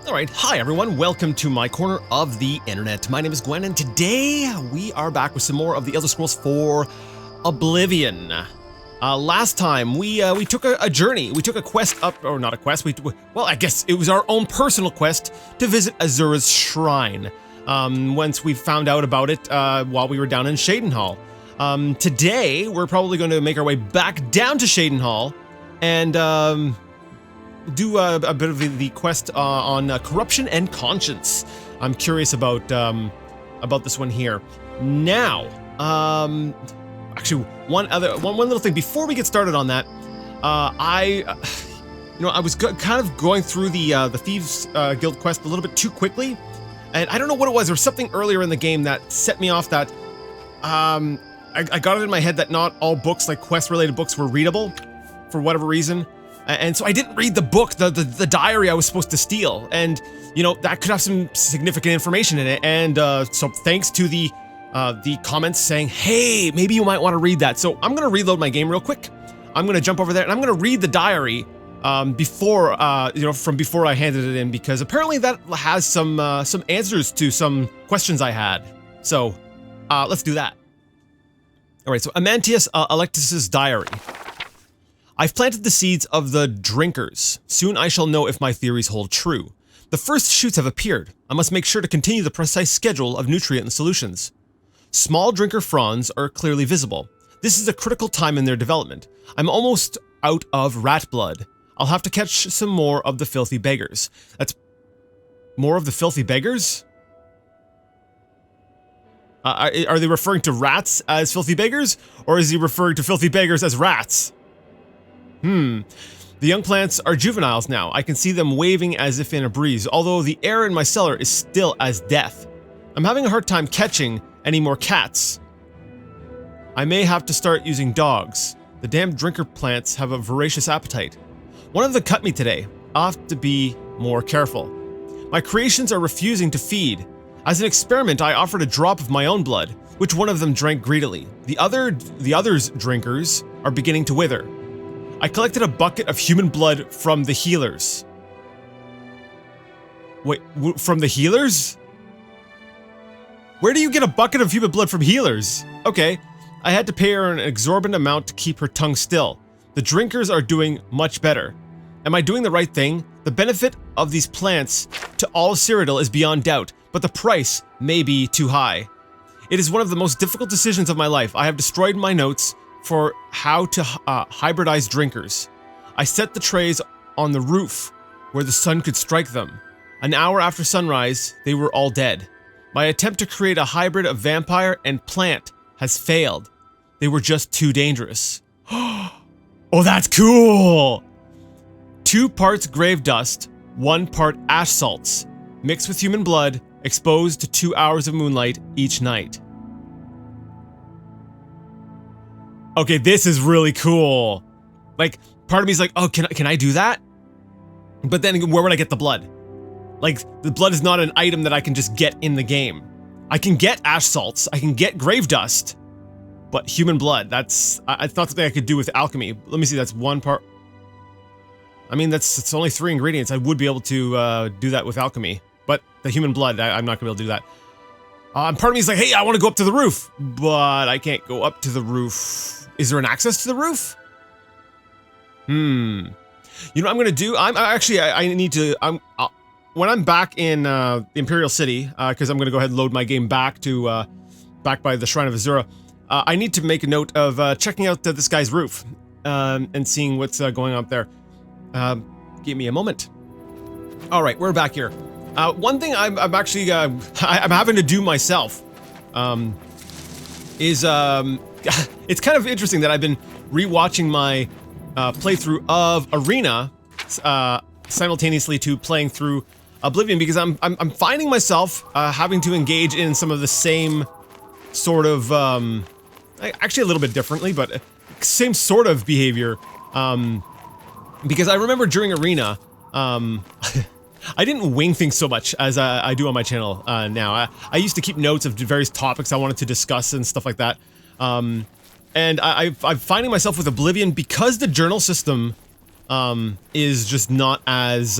Alright, hi everyone, welcome to my corner of the internet. My name is Gwen, and today we are back with some more of the Elder Scrolls 4 Oblivion. Last time, we took a journey. We took a quest up, or not a quest, well, I guess it was our own personal quest to visit Azura's shrine. Once we found out about it while we were down in Shadenhall. Today, we're probably going to make our way back down to Shadenhall and do a bit of the quest on corruption and conscience. I'm curious about this one here. Now, actually, one little thing before we get started on that. I was kind of going through the Thieves Guild quest a little bit too quickly, and I don't know what it was. There was something earlier in the game that set me off. That I got it in my head that not all books, like quest-related books, were readable for whatever reason. And so I didn't read the book, the diary I was supposed to steal, and that could have some significant information in it. And so thanks to the comments saying, hey, maybe you might want to read that. So I'm gonna reload my game real quick. I'm gonna jump over there and I'm gonna read the diary before from before I handed it in, because apparently that has some answers to some questions I had. So let's do that. All right. So Amantius Alexis's diary. I've planted the seeds of the drinkers. Soon I shall know if my theories hold true. The first shoots have appeared. I must make sure to continue the precise schedule of nutrient solutions. Small drinker fronds are clearly visible. This is a critical time in their development. I'm almost out of rat blood. I'll have to catch some more of the filthy beggars. That's more of the filthy beggars? Are they referring to rats as filthy beggars? Or is he referring to filthy beggars as rats? The young plants are juveniles now. I can see them waving as if in a breeze, although the air in my cellar is still as death. I'm having a hard time catching any more cats. I may have to start using dogs. The damn drinker plants have a voracious appetite. One of them cut me today. I'll have to be more careful. My creations are refusing to feed. As an experiment, I offered a drop of my own blood, which one of them drank greedily. The others' drinkers are beginning to wither. I collected a bucket of human blood from the healers. Wait, from the healers? Where do you get a bucket of human blood from healers? Okay, I had to pay her an exorbitant amount to keep her tongue still. The drinkers are doing much better. Am I doing the right thing? The benefit of these plants to all of Cyrodiil is beyond doubt, but the price may be too high. It is one of the most difficult decisions of my life. I have destroyed my notes for how to hybridize drinkers. I set the trays on the roof where the sun could strike them. An hour after sunrise, they were all dead. My attempt to create a hybrid of vampire and plant has failed. They were just too dangerous. Oh, that's cool! 2 parts grave dust, 1 part ash salts, mixed with human blood, exposed to 2 hours of moonlight each night. Okay, this is really cool. Like, part of me is like, oh, can I do that? But then where would I get the blood? Like, the blood is not an item that I can just get in the game. I can get ash salts, I can get grave dust, but human blood, it's not something I could do with alchemy. Let me see, that's 1 part. I mean, it's only 3 ingredients. I would be able to do that with alchemy, but the human blood, I'm not gonna be able to do that. Part of me is like, hey, I want to go up to the roof, but I can't go up to the roof. Is there an access to the roof? You know what I'm gonna do? I need to. When I'm back in the Imperial City, because I'm gonna go ahead and load my game back to back by the Shrine of Azura. I need to make a note of checking out this guy's roof and seeing what's going on up there. Give me a moment. All right, we're back here. One thing I'm actually I'm having to do myself is it's kind of interesting that I've been rewatching my playthrough of Arena simultaneously to playing through Oblivion, because I'm finding myself having to engage in some of the same sort of actually a little bit differently, but same sort of behavior, because I remember during Arena I didn't wing things so much as I do on my channel now. I used to keep notes of various topics I wanted to discuss and stuff like that. And I'm finding myself with Oblivion, because the journal system is just not as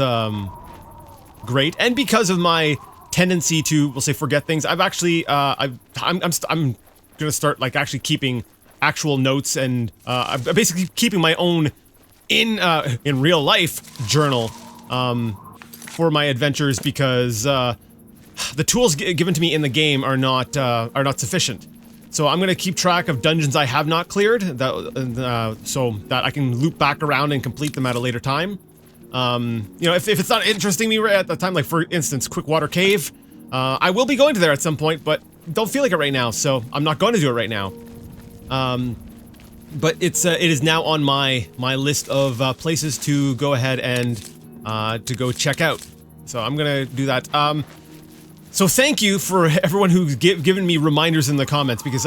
great. And because of my tendency to, we'll say, forget things, I've actually, I'm gonna start, like, actually keeping actual notes, and, I'm basically keeping my own in real life journal, for my adventures, because, the tools given to me in the game are not sufficient. So I'm gonna keep track of dungeons I have not cleared, so that I can loop back around and complete them at a later time. You know, if it's not interesting me right at the time, like for instance, Quickwater Cave, I will be going to there at some point, but don't feel like it right now, so I'm not going to do it right now. But it is now on my list of places to go ahead and to go check out. So I'm gonna do that. So thank you for everyone who's given me reminders in the comments, because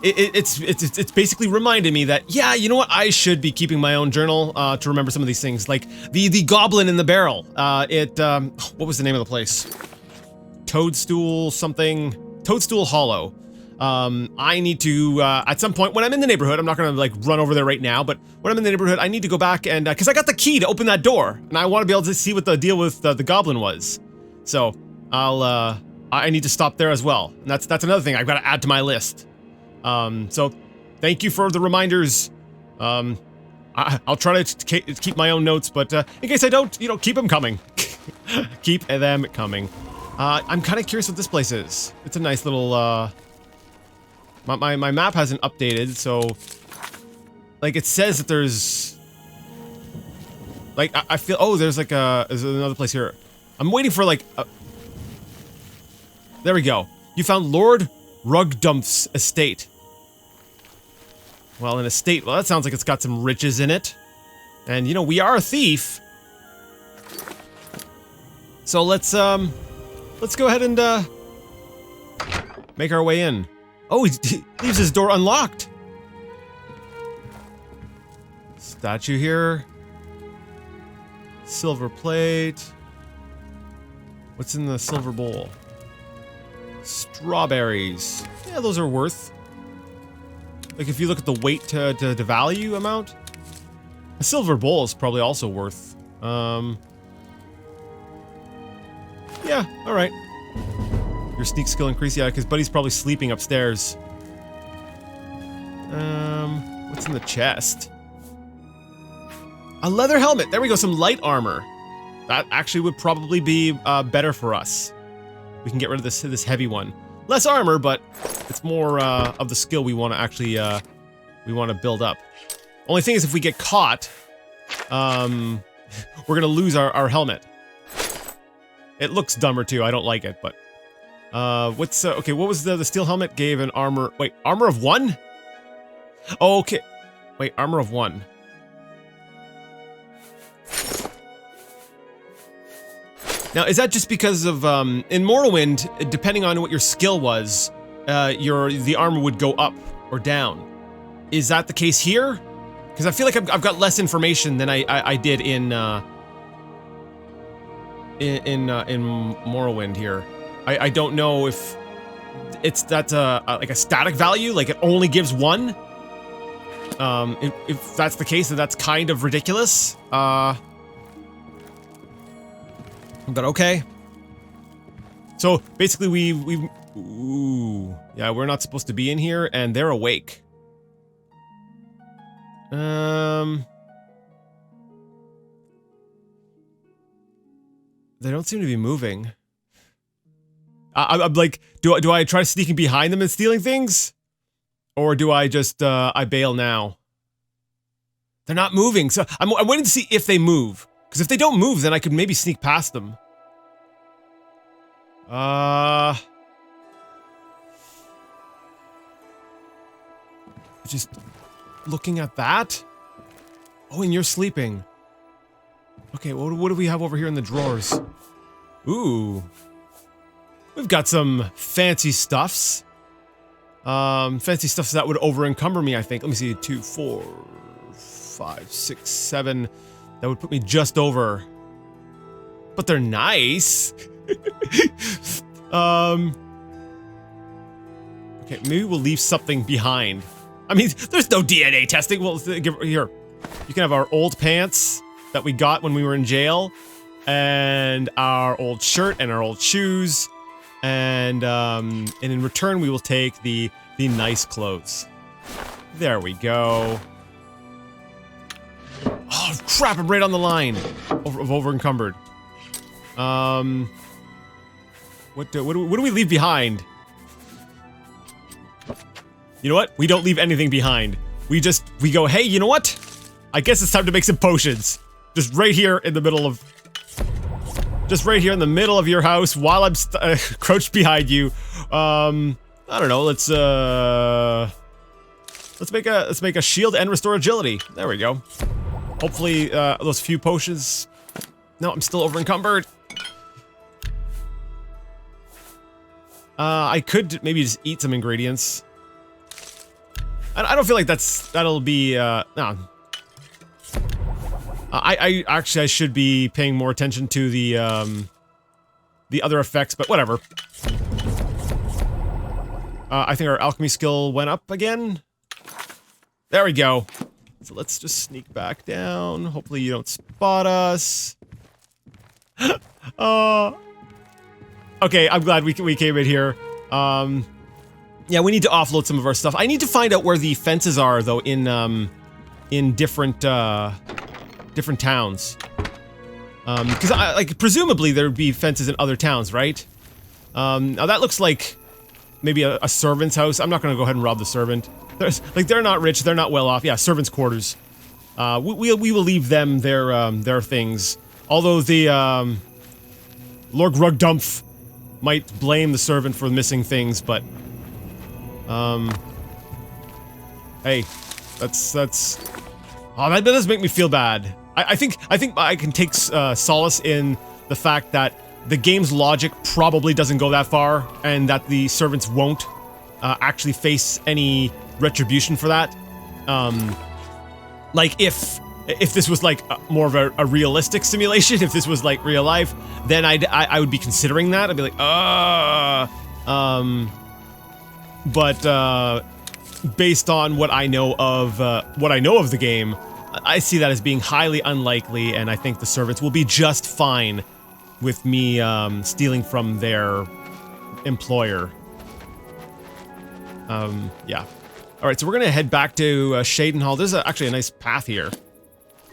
it's basically reminded me that, yeah, you know what, I should be keeping my own journal to remember some of these things, like the goblin in the barrel. What was the name of the place? Toadstool something, Toadstool Hollow. I need to at some point when I'm in the neighborhood, I'm not gonna like run over there right now, but when I'm in the neighborhood, I need to go back and because I got the key to open that door, and I want to be able to see what the deal with the goblin was. So I need to stop there as well. And that's another thing I've got to add to my list. So thank you for the reminders. I'll try to keep my own notes, but in case I don't, you know, keep them coming. Keep them coming. I'm kind of curious what this place is. It's a nice little, my map hasn't updated, so, like, it says that there's, like, I feel, oh, there's like there's another place here. I'm waiting for, like, there we go. You found Lord Rugdump's estate. Well, an estate, well, that sounds like it's got some riches in it. And, you know, we are a thief. So let's go ahead and, make our way in. Oh, he leaves his door unlocked. Statue here. Silver plate. What's in the silver bowl? Strawberries. Yeah, those are worth. Like, if you look at the weight to value amount, a silver bowl is probably also worth. Yeah, alright. Your sneak skill increase, yeah, because Buddy's probably sleeping upstairs. What's in the chest? A leather helmet! There we go, some light armor. That actually would probably be better for us. We can get rid of this heavy one. Less armor, but it's more of the skill we want to actually we want to build up. Only thing is, if we get caught, we're gonna lose our helmet. It looks dumber too. I don't like it, but what's okay? What was the steel helmet gave an armor? Wait, armor of 1? Oh, okay. Wait, armor of 1. Now, is that just because of, in Morrowind, depending on what your skill was, the armor would go up or down? Is that the case here? Because I feel like I've got less information than I did in Morrowind here. I don't know if that's like a static value, like it only gives 1. If that's the case, then that's kind of ridiculous. But okay. So basically ooh, yeah, we're not supposed to be in here, and they're awake. They don't seem to be moving. I'm like, do I try sneaking behind them and stealing things? Or do I just, I bail now? They're not moving, so I'm waiting to see if they move. Because if they don't move, then I could maybe sneak past them. Just looking at that? Oh, and you're sleeping. Okay, what do we have over here in the drawers? Ooh. We've got some fancy stuffs. Fancy stuffs that would over-encumber me, I think. Let me see, 2, 4, 5, 6, 7. That would put me just over. But they're nice. Okay, maybe we'll leave something behind. I mean, there's no DNA testing. Well, here. You can have our old pants that we got when we were in jail. and our old shirt and our old shoes, and in return we will take the nice clothes. There we go. Oh crap! I'm right on the line of over encumbered. What do we leave behind? You know what? We don't leave anything behind. We go, hey, you know what? I guess it's time to make some potions. Just right here in the middle of... Just right here in the middle of your house while I'm crouched behind you. I don't know, let's make a shield and restore agility. There we go. Hopefully, those few potions... No, I'm still over encumbered. I could maybe just eat some ingredients. I don't feel like that'll be, no. I actually should be paying more attention to the other effects, but whatever. I think our alchemy skill went up again. There we go. So let's just sneak back down. Hopefully you don't spot us. Okay, I'm glad we came in here. Yeah, we need to offload some of our stuff. I need to find out where the fences are, though, in different towns. Because like presumably there would be fences in other towns, right? Now that looks like maybe a servant's house. I'm not gonna go ahead and rob the servant. They're not rich. They're not well off. Yeah, servants' quarters. We will leave them their things. Although the Lord Rugdump might blame the servant for missing things, but hey, that's oh, that does make me feel bad. I think I can take solace in the fact that the game's logic probably doesn't go that far, and that the servants won't actually face any retribution for that. Like if this was like more of a realistic simulation, if this was like real life, then I would be considering that. I'd be like, but based on what I know of the game, I see that as being highly unlikely, and I think the servants will be just fine with me stealing from their employer. Yeah. All right, so we're gonna head back to Shaden Hall. There's actually a nice path here.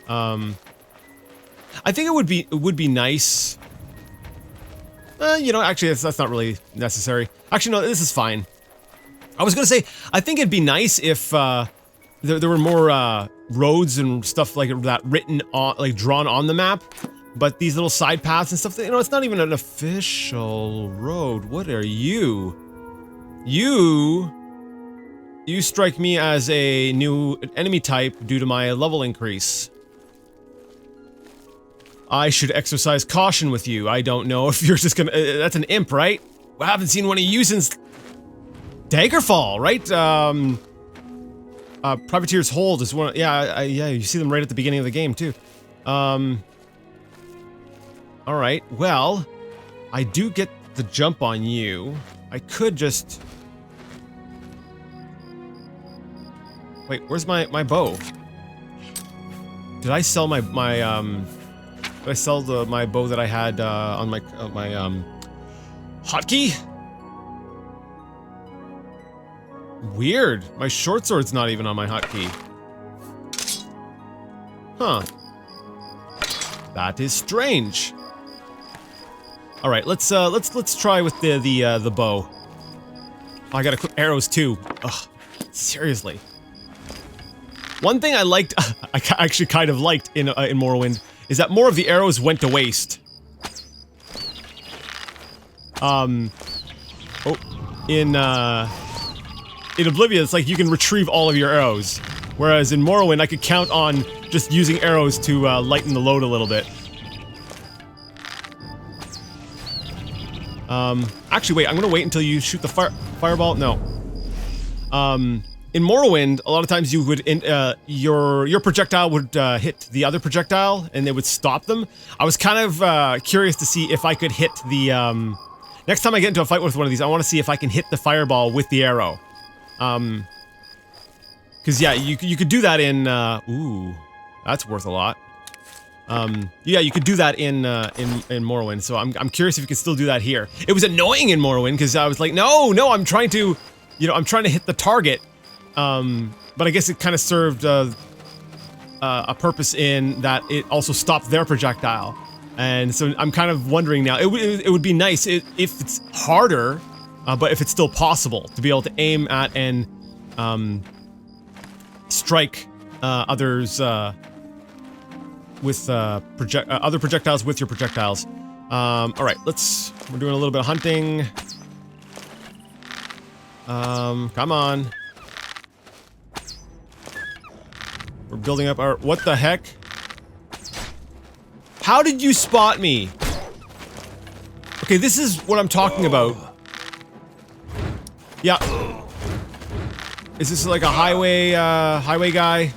I think it would be nice. You know, actually, that's not really necessary. Actually, no, this is fine. I was gonna say, I think it'd be nice if there were more roads and stuff like that written on, like drawn on the map. But these little side paths and stuff, you know, it's not even an official road. What are you? You strike me as a new enemy type due to my level increase. I should exercise caution with you. I don't know if you're just gonna... that's an imp, right? I haven't seen one of you since... Daggerfall, right? Privateer's Hold is one... Yeah, yeah, you see them right at the beginning of the game, too. Alright, well... I do get the jump on you. I could just... Wait, where's my bow? Did I sell my did I sell my bow that I had on my hotkey? Weird. My short sword's not even on my hotkey. Huh. That is strange. All right, let's try with the bow. Oh, I gotta equip arrows too. Ugh, seriously. One thing I liked, I actually kind of liked in Morrowind, is that more of the arrows went to waste. In Oblivion, it's like you can retrieve all of your arrows, whereas in Morrowind, I could count on just using arrows to lighten the load a little bit. Actually, wait, I'm gonna wait until you shoot the fireball. No. In Morrowind, a lot of times you would, your projectile would hit the other projectile, and it would stop them. I was kind of curious to see if I could hit the, next time I get into a fight with one of these, I want to see if I can hit the fireball with the arrow. Because yeah, you could do that in, ooh, that's worth a lot. Yeah, you could do that in Morrowind. So I'm curious if you can still do that here. It was annoying in Morrowind because I was like, no, I'm trying to, I'm trying to hit the target. But I guess it kind of served a purpose in that it also stopped their projectile. And so I'm kind of wondering now. It would be nice if it's harder, but if it's still possible to be able to aim at and strike others with other projectiles with your projectiles. All right, we're doing a little bit of hunting. Come on. We're building up our, what the heck? How did you spot me? Okay, this is what I'm talking about. Yeah. Is this like a highway guy?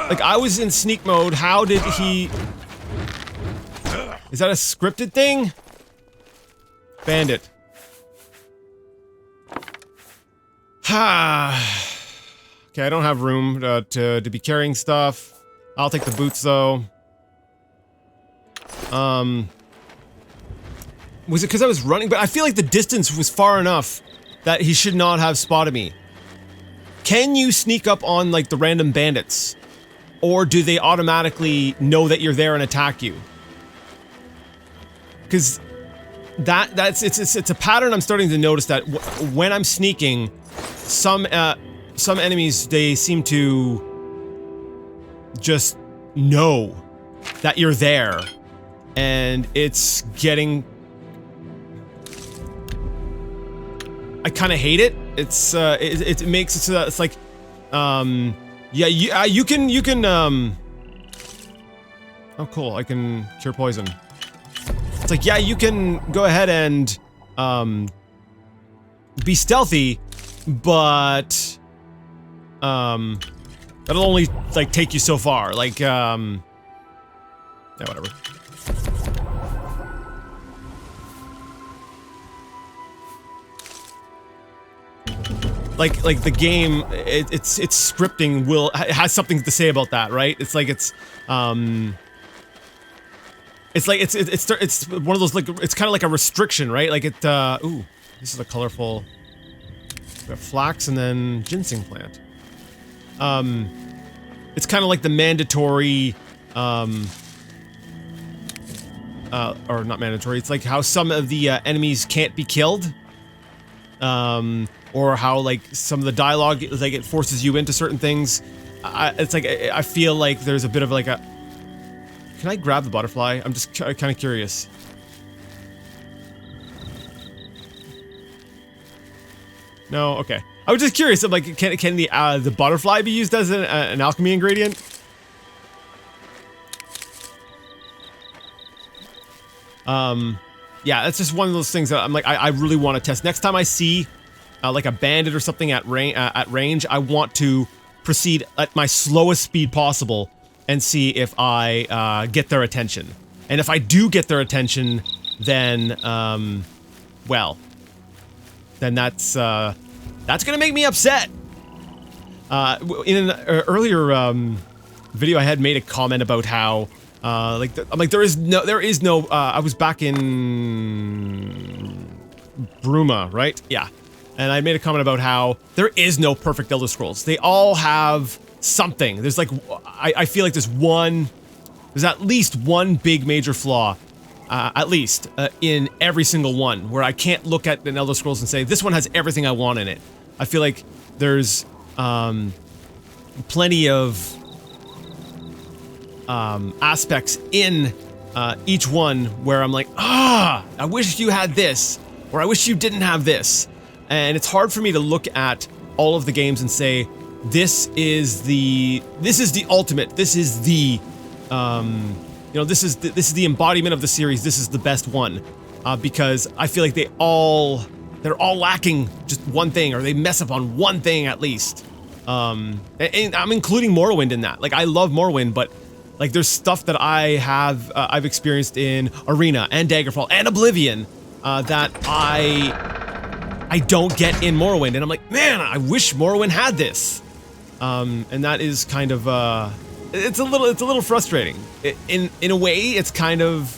Like, I was in sneak mode, how did he... Is that a scripted thing? Bandit. Okay, I don't have room to be carrying stuff. I'll take the boots, though. Was it because I was running? But I feel like the distance was far enough that he should not have spotted me. Can you sneak up on, like, the random bandits? Or do they automatically know that you're there and attack you? Because it's a pattern I'm starting to notice that when I'm sneaking, some enemies, they seem to just know that you're there, and it's getting... I kind of hate it. It makes it so that it's like, yeah, you can, oh cool, I can cure poison. It's like, yeah, you can go ahead and, be stealthy, but, that'll only, like, take you so far, like, yeah, whatever. Like the game, its scripting has something to say about that, right? It's like it's one of those, like, it's kind of like a restriction, right? Like it, ooh, this is a colorful, we have flax and then ginseng plant. It's kind of like the mandatory, or not mandatory, it's like how some of the enemies can't be killed. Or how, like, some of the dialogue, like, it forces you into certain things. It's like, I feel like there's a bit of, like, a... Can I grab the butterfly? I'm just kind of curious. No? Okay. I was just curious, I'm like, can the butterfly be used as an alchemy ingredient? Yeah, that's just one of those things that I'm like, I really want to test. Next time I see... like a bandit or something at range, I want to proceed at my slowest speed possible and see if I get their attention. And if I do get their attention, then, well, then that's gonna make me upset. In an earlier video, I had made a comment about how, like, I'm like, there is no. I was back in Bruma, right? Yeah. And I made a comment about how there is no perfect Elder Scrolls. They all have something. There's like, I feel like there's at least one big major flaw, at least, in every single one, where I can't look at an Elder Scrolls and say, this one has everything I want in it. I feel like there's, plenty of, aspects in, each one where I'm like, I wish you had this, or I wish you didn't have this. And it's hard for me to look at all of the games and say, this is the ultimate, this is the, this is the embodiment of the series, this is the best one. Because I feel like they're all lacking just one thing, or they mess up on one thing at least. And I'm including Morrowind in that. Like, I love Morrowind, but, like, there's stuff that I've experienced in Arena, and Daggerfall, and Oblivion, that I don't get in Morrowind, and I'm like, man, I wish Morrowind had this. And that is kind of, it's a little frustrating. In a way, it's kind of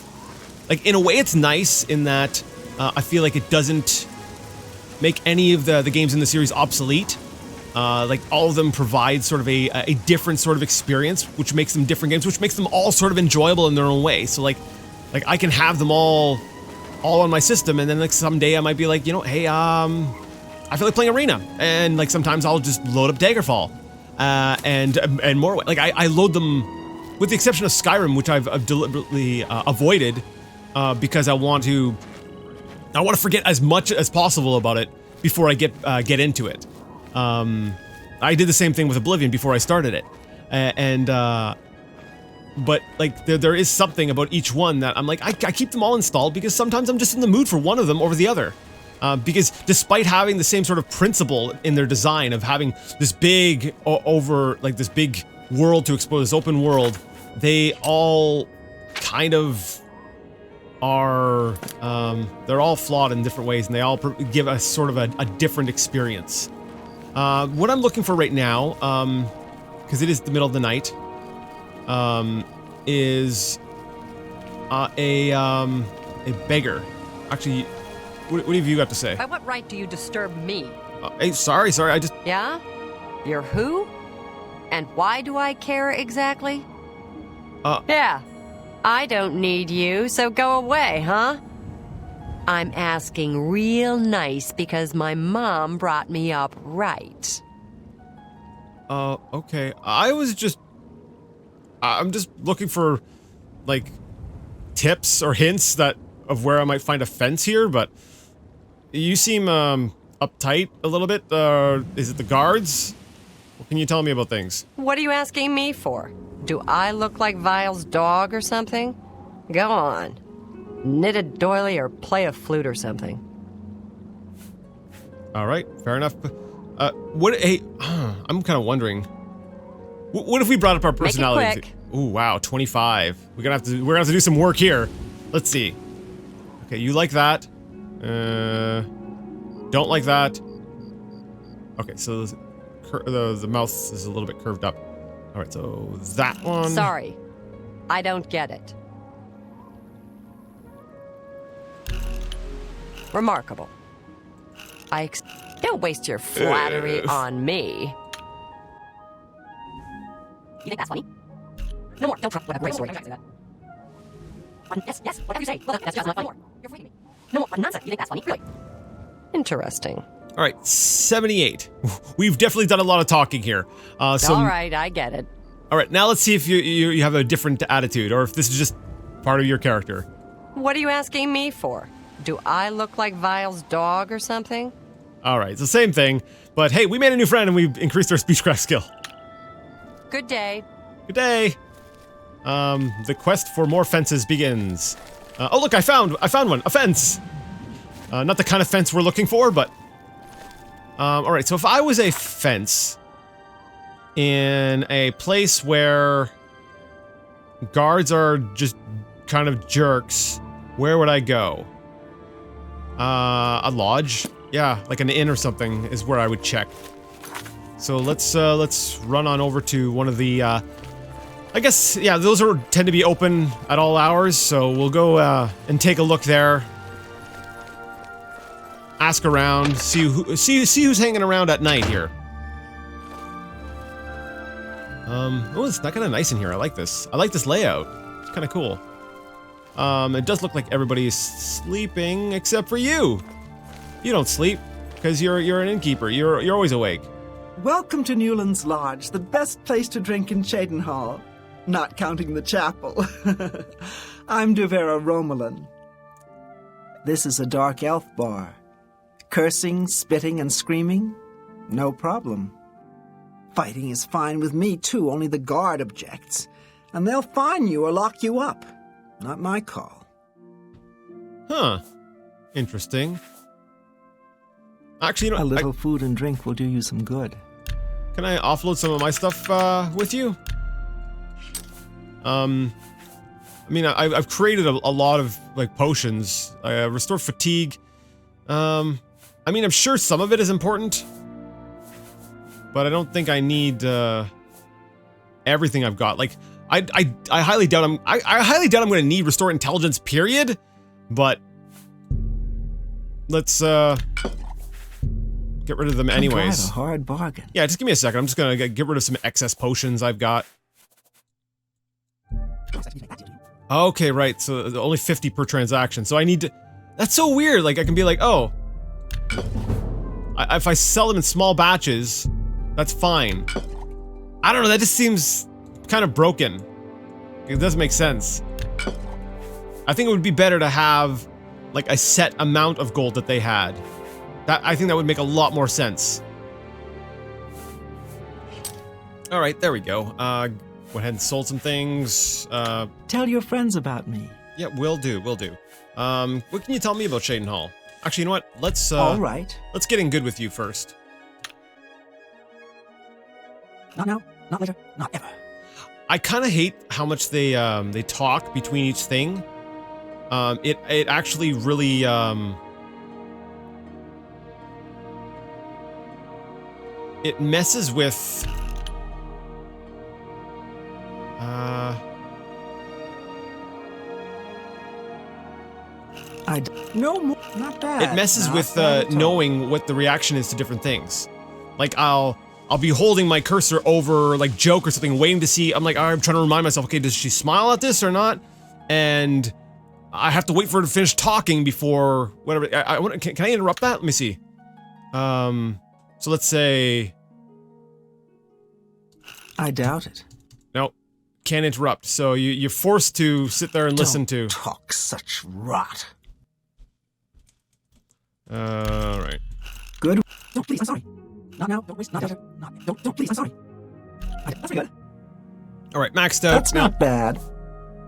like, in a way, it's nice in that I feel like it doesn't make any of the games in the series obsolete. Like, all of them provide sort of a different sort of experience, which makes them different games, which makes them all sort of enjoyable in their own way. So like I can have them all on my system, and then like someday I might be like, you know, hey, I feel like playing Arena, and like sometimes I'll just load up Daggerfall, and Morrowind. Like I load them, with the exception of Skyrim, which I've deliberately avoided, because I want to forget as much as possible about it before I get into it. I did the same thing with Oblivion before I started it, but like there is something about each one that I'm like, I keep them all installed because sometimes I'm just in the mood for one of them over the other. Because despite having the same sort of principle in their design of having this big this big world to explore, this open world, they all kind of are, they're all flawed in different ways, and they all give us sort of a different experience. What I'm looking for right now, because it is the middle of the night, is a beggar. Actually, what have you got to say? By what right do you disturb me? Hey, sorry, I just... Yeah? You're who? And why do I care exactly? Yeah, I don't need you, so go away, huh? I'm asking real nice because my mom brought me up right. Okay. I'm just looking for, like, tips or hints of where I might find a fence here, but you seem, uptight a little bit. Is it the guards? What can you tell me about things? What are you asking me for? Do I look like Vile's dog or something? Go on. Knit a doily or play a flute or something. All right, fair enough. Hey, I'm kind of wondering. What if we brought up our personalities? Make it quick. Ooh, wow, 25. We're gonna have to do some work here. Let's see. Okay, you like that? Don't like that. Okay, so the mouth is a little bit curved up. All right, so that one. Sorry, I don't get it. Remarkable. Don't waste your flattery on me. You think that's funny? No more. Don't trust whatever story. Yes, whatever you say. Well, that's just not funny. You're freaking me. No more nonsense. You think that's funny? Really? Interesting. All right, 78. We've definitely done a lot of talking here. All right, I get it. All right, now let's see if you have a different attitude, or if this is just part of your character. What are you asking me for? Do I look like Vile's dog or something? All right, it's the same thing, but hey, we made a new friend and we've increased our speechcraft skill. Good day. Good day. The quest for more fences begins. Oh look, I found one, a fence. Not the kind of fence we're looking for, but all right. So if I was a fence in a place where guards are just kind of jerks, where would I go? A lodge? Yeah, like an inn or something is where I would check. So let's run on over to one of the, I guess, yeah, those tend to be open at all hours, so we'll go, and take a look there. Ask around, see who's hanging around at night here. Oh, it's not kind of nice in here. I like this. I like this layout. It's kind of cool. It does look like everybody's sleeping except for you. You don't sleep because you're an innkeeper. You're always awake. Welcome to Newland's Lodge, the best place to drink in Cheydinhal, not counting the chapel. I'm Duvera Romulan. This is a dark elf bar. Cursing, spitting, and screaming? No problem. Fighting is fine with me, too, only the guard objects. And they'll fine you or lock you up. Not my call. Huh. Interesting. Actually, you know, a little food and drink will do you some good. Can I offload some of my stuff with you? I mean, I've created a lot of like potions. Restore fatigue. I mean, I'm sure some of it is important, but I don't think I need everything I've got. Like, I highly doubt I highly doubt I'm going to need Restore Intelligence, period. But let's get rid of them anyways. Drive a hard bargain. Yeah, just give me a second. I'm just going to get rid of some excess potions I've got. Okay, right. So only 50 per transaction. So I need to... That's so weird. Like, I can be like, oh... if I sell them in small batches, that's fine. I don't know, that just seems kind of broken. It doesn't make sense. I think it would be better to have, like, a set amount of gold that they had. I think that would make a lot more sense. Alright, there we go. Went ahead and sold some things. Tell your friends about me. Yeah, will do, will do. What can you tell me about Cheydinhal? Actually, you know what? Let's, All right. Let's get in good with you first. Not now, not later, not ever. I kind of hate how much they talk between each thing. It actually really, it messes with, no more, not bad. It messes with knowing what the reaction is to different things. Like I'll be holding my cursor over like joke or something, waiting to see. I'm like, I'm trying to remind myself, okay, does she smile at this or not? And I have to wait for her to finish talking before whatever. Can I interrupt that? Let me see. So let's say. I doubt it. No, can't interrupt. So you're forced to sit there and listen to. Talk such rot. All right. Good. Don't please. I'm sorry. Not now. Don't waste. Not later. Not. Don't please. I'm sorry. That's pretty good. All right, maxed out. That's not bad.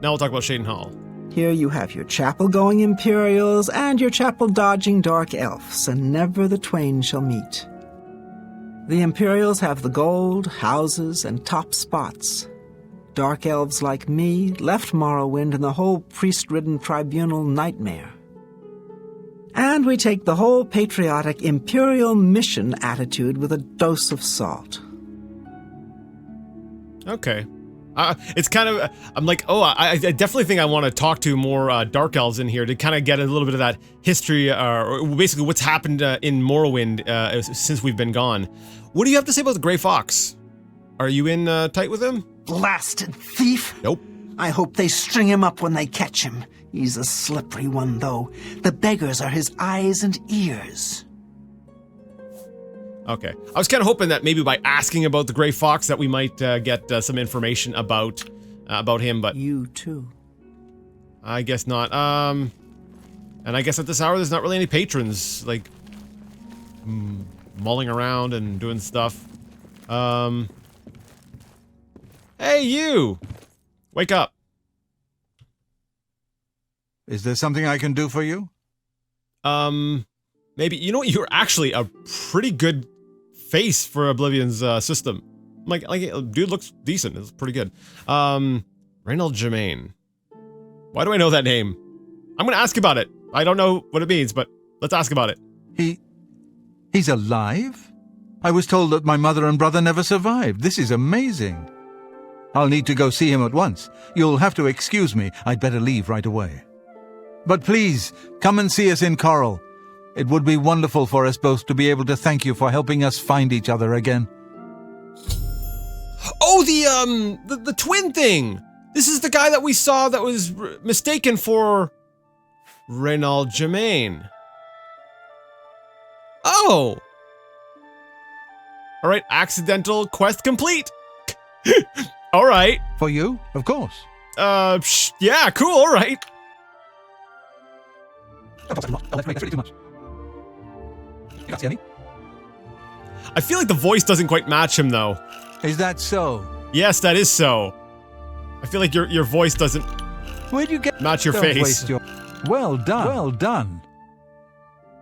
Now we'll talk about Cheydinhal. Here you have your chapel-going Imperials and your chapel-dodging Dark Elves, and never the twain shall meet. The Imperials have the gold, houses, and top spots. Dark Elves like me left Morrowind in the whole priest-ridden tribunal nightmare. And we take the whole patriotic Imperial mission attitude with a dose of salt. Okay. It's kind of, I'm like, oh, I definitely think I want to talk to more Dark Elves in here to kind of get a little bit of that history, or basically what's happened in Morrowind since we've been gone. What do you have to say about the Grey Fox? Are you in tight with him? Blasted thief! Nope. I hope they string him up when they catch him. He's a slippery one, though. The beggars are his eyes and ears. Okay. I was kind of hoping that maybe by asking about the Grey Fox that we might get some information about him, but... You too. I guess not. And I guess at this hour there's not really any patrons, like, mulling around and doing stuff. Hey, you! Wake up. Is there something I can do for you? Maybe, you know what, you're actually a pretty good face for Oblivion's system. Like, dude looks decent, it's pretty good. Reynold Germain. Why do I know that name? I'm gonna ask about it. I don't know what it means, but let's ask about it. He's alive? I was told that my mother and brother never survived. This is amazing. I'll need to go see him at once. You'll have to excuse me. I'd better leave right away. But please, come and see us in Coral. It would be wonderful for us both to be able to thank you for helping us find each other again. Oh, the twin thing! This is the guy that we saw that was mistaken for Reynold Germain. Oh! Alright, accidental quest complete! Alright. For you, of course. Yeah, cool, alright. I feel like the voice doesn't quite match him, though. Is that so? Yes, that is so. I feel like your voice doesn't Where'd you get match your Don't face. Waste your... Well done. Well done.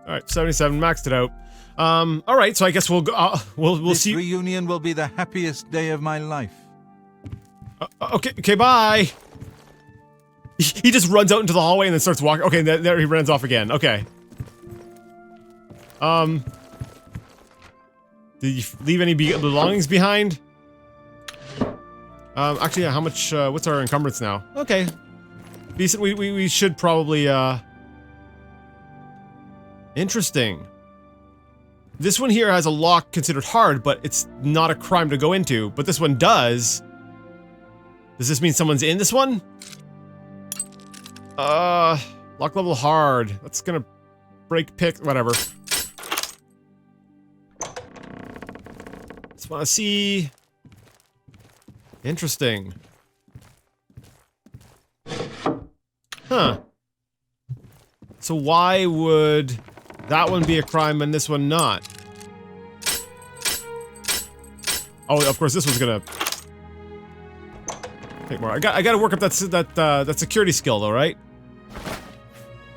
Alright, 77, maxed it out. Alright, so I guess we'll go, we'll this see. reunion will be the happiest day of my life. Okay, bye! He just runs out into the hallway and then starts walking. Okay, there he runs off again. Okay. Did you leave any belongings behind? Actually, yeah, how much, what's our encumbrance now? Okay. Decent, we should probably, Interesting. This one here has a lock considered hard, but it's not a crime to go into. But this one does. Does this mean someone's in this one? Lock level hard. That's gonna break pick, whatever. Just wanna see. Interesting. Huh. So why would that one be a crime and this one not? Oh, of course this one's gonna take more. I gotta work up that security skill though, right?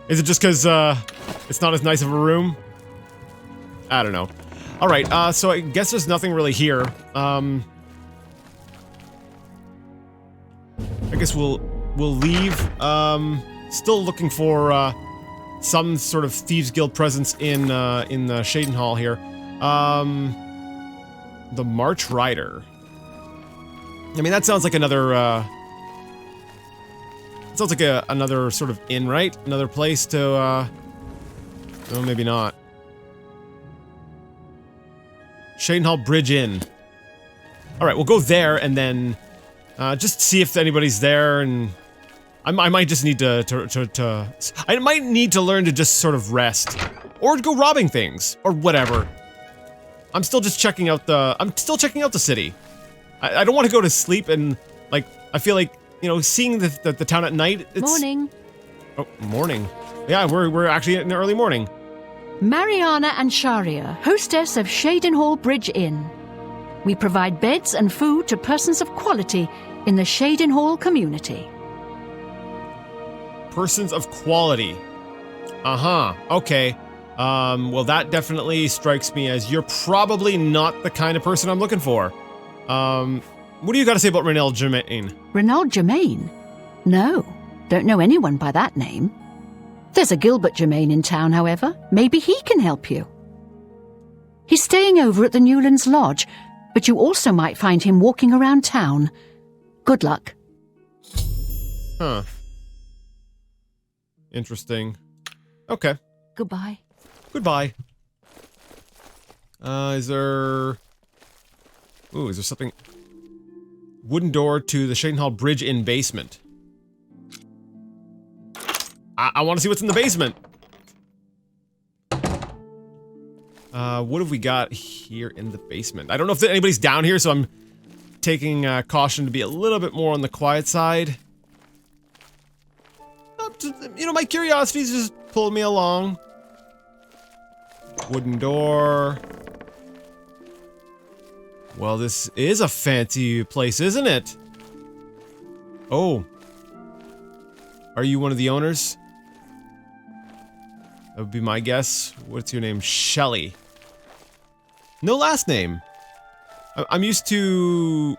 Is it just because it's not as nice of a room? I don't know. All right, so I guess there's nothing really here. I guess we'll leave. Still looking for some sort of Thieves Guild presence in the Shadenhall here. The March Rider. I mean, that sounds like another. It sounds like another sort of inn, right? Another place to. Oh, maybe not. Shadenhall Bridge Inn. All right, we'll go there and then just see if anybody's there, and I might just need to I might need to learn to just sort of rest, or go robbing things, or whatever. I'm still just checking out the. I'm still checking out the city. I don't want to go to sleep and like I feel like you know seeing the town at night. It's, morning. Oh, morning. Yeah, we're actually in the early morning. Mariana and Sharia, hostess of Shadenhall Bridge Inn. We provide beds and food to persons of quality in the Shadenhall community. Persons of quality. Uh-huh. Okay. Well, that definitely strikes me as you're probably not the kind of person I'm looking for. What do you got to say about Renald Germain? Renald Germain? No, don't know anyone by that name. There's a Gilbert Germain in town, however. Maybe he can help you. He's staying over at the Newlands Lodge, but you also might find him walking around town. Good luck. Huh. Interesting. Okay. Goodbye. Goodbye. Is there... Ooh, is there something... Wooden door to the Shadenhall Bridge Inn basement. I want to see what's in the basement. What have we got here in the basement? I don't know if anybody's down here, so I'm taking caution to be a little bit more on the quiet side. You know, my curiosity's just pulling me along. Wooden door. Well, this is a fancy place, isn't it? Oh. Are you one of the owners? That would be my guess. What's your name? Shelley. No last name. I'm used to...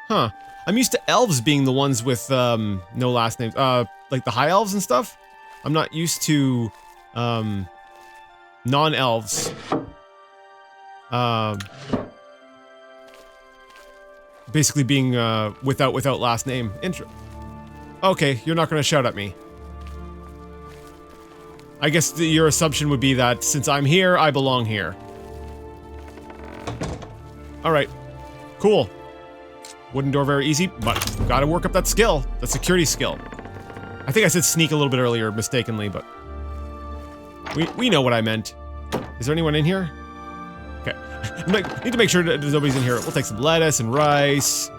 Huh. I'm used to elves being the ones with, no last names. Like the high elves and stuff? I'm not used to, non-elves. Basically being, without last name. Okay, you're not gonna shout at me. I guess your assumption would be that since I'm here, I belong here. Alright. Cool. Wooden door very easy, but gotta work up that skill. That security skill. I think I said sneak a little bit earlier mistakenly, but... We know what I meant. Is there anyone in here? Okay. Need to make sure that nobody's in here. We'll take some lettuce and rice.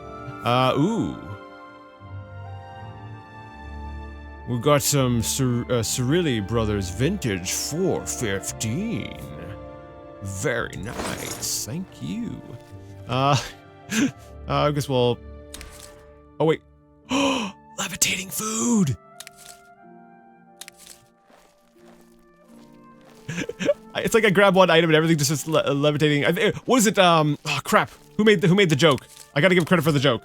Ooh. We've got some Cirilli Brothers Vintage 415. Very nice. Thank you. I guess we'll... Oh, wait. Levitating food! It's like I grab one item and everything just is levitating. What is it? Oh, crap. Who made the joke? I gotta give credit for the joke.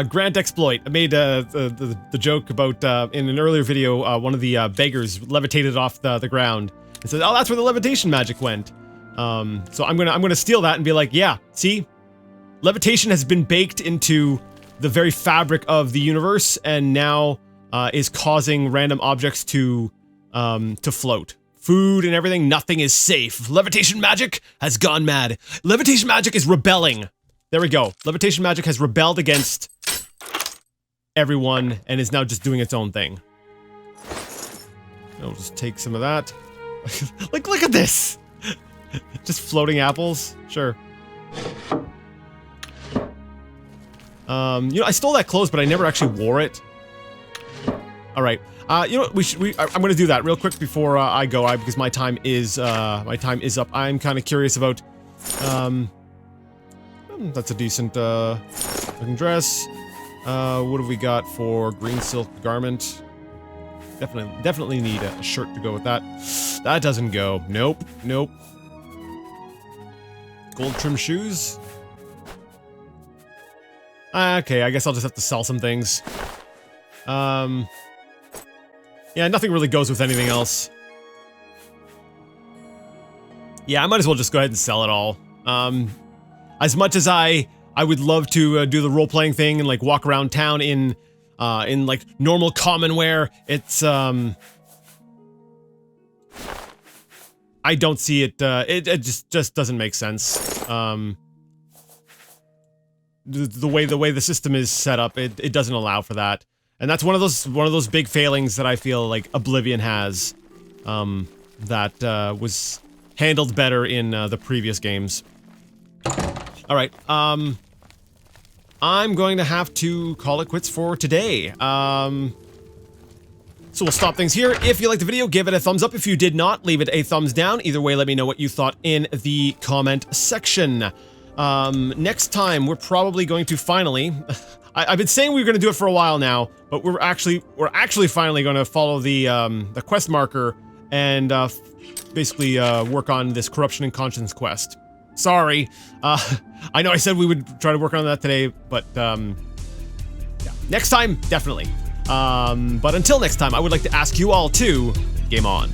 Grant Exploit. I made the joke about in an earlier video. One of the beggars levitated off the ground and said, "Oh, that's where the levitation magic went." So I'm gonna steal that and be like, "Yeah, see, levitation has been baked into the very fabric of the universe, and now is causing random objects to float. Food and everything, nothing is safe. Levitation magic has gone mad. Levitation magic is rebelling. There we go. Levitation magic has rebelled against everyone and is now just doing its own thing. I'll just take some of that. Like, look at this! Just floating apples? Sure. You know, I stole that clothes, but I never actually wore it. Alright. You know what, I'm gonna do that real quick before I go, because my time is up. I'm kind of curious about, that's a decent, looking dress. What have we got for green silk garment? Definitely need a shirt to go with that. That doesn't go. Nope. Gold trim shoes. Okay, I guess I'll just have to sell some things. Yeah, nothing really goes with anything else. Yeah, I might as well just go ahead and sell it all. As much as I would love to do the role-playing thing and like walk around town in like normal common wear, it's I don't see it. It just doesn't make sense. The way the system is set up, it doesn't allow for that. And that's one of those big failings that I feel like Oblivion has, that was handled better in the previous games. All right, I'm going to have to call it quits for today. So we'll stop things here. If you liked the video, give it a thumbs up. If you did not, leave it a thumbs down. Either way, let me know what you thought in the comment section. Next time, we're probably going to finally... I've been saying we were going to do it for a while now, but we're actually finally going to follow the quest marker and basically work on this corruption and conscience quest. Sorry, I know I said we would try to work on that today, but yeah, next time definitely. But until next time, I would like to ask you all to game on.